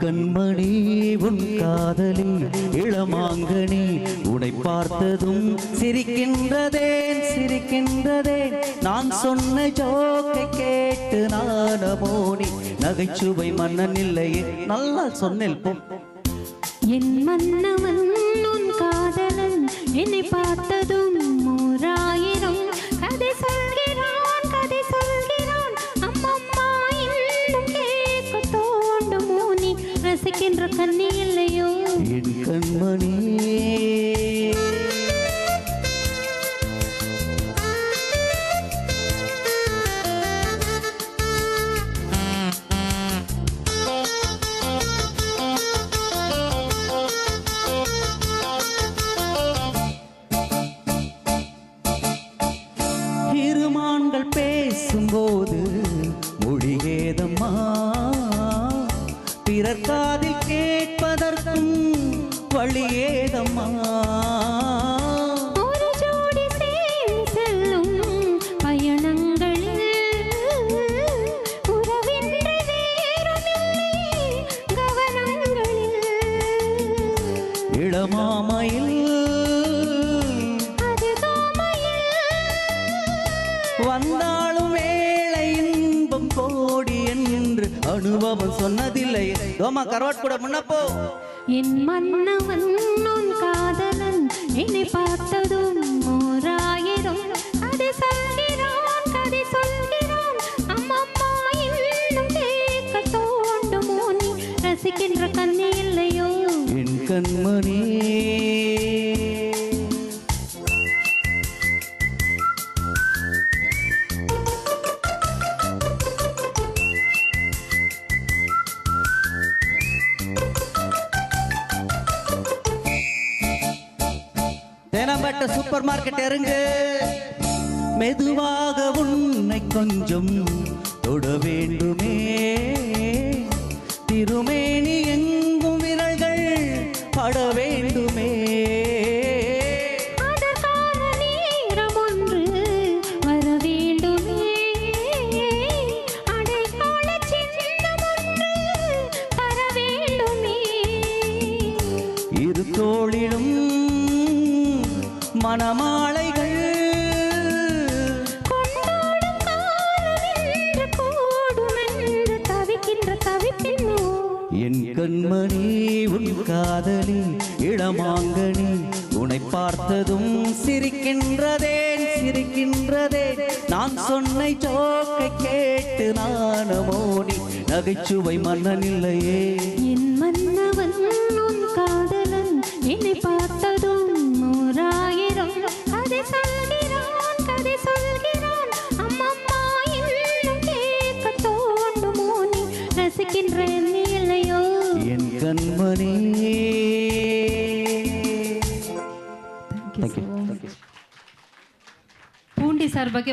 கண்மணி உன் காதலி இளமாங்கனி உன்னை பார்த்ததும் சிரிக்கின்றதேன் சிரிக்கின்றதேன் நான் சொன்ன ஜோக்கை கேட்டு நானமோனி நகைச்சுவை மன்னன் இல்லையே நல்லா சொன்னேன் போ என் மன்னவன் உன் காதலன் என்னை பார்த்ததும் ஓராயிரம் கதை சொல்கிறான் அம்மம்மா இன்னும் கேட்க தோண்டுமோ நீ ரசிக்கின்ற கண்ணி இல்லையோ என் கண்மணி இருமான்கள் பேசும்போது மொழிகேதம்மா பிறர் காதில் கேட்பதற்கும் வழியேதம்மா ஒரு ஜோடி சேர்ந்து செல்லும் பயணங்களில் உறவின்றி வேறுமில்லை கவனங்களில் இளமாமையில் வந்தாலும் வேளை இன்பம் கோடி என்று அனுபவம் சொன்னதில்லை தோமா கரோட் கூட முன்னப்போ என் மன்னவன் உன் காதலன் என்னை பார்த்ததும் ஓராயிரம் கதை சொல்கிறான் அம்மம்மா இன்னும் கேட்க தோண்டுமோ நீ ரசிக்கின்ற கண்ணி இல்லையோ என் கண்மணி தேனம்பட்ட சூப்பர் மார்க்கெட் இறங்கு மெதுவாக உன்னை கொஞ்சம் தொட வேண்டுமே திருமேனி எங்கும் விரல்கள் பட வேண்டுமே அதற்கான நேரம் ஒன்று வர வேண்டுமே அடைக்கால சின்னம் ஒன்று தர வேண்டுமே இரு தோளிலும் மணமாலைகள் கொண்டாடும் காலமென்று கூடுமென்று தவிக்கின்ற தவிப்பின்னோ என் கண்மணி உன் காதலி இளமாங்கனி உன்னை பார்த்ததும் சிரிக்கின்றதேன் நான் சொன்ன ஜோக்கை கேட்டு நானமோனி நகைச்சுவை மன்னன் இல்லையே என் மன்னவன் உன் காதலன் என்னை பார்த்ததும் ஓராயிரம் கதை சொல்கிறான் அம்மம்மா இன்னும் கேட்க தோண்டுமோ நீ ரசிக்கின்ற எண்ணி இல்லையோ என் கண்மணி பூண்டி சார் ಬಗ್ಗೆ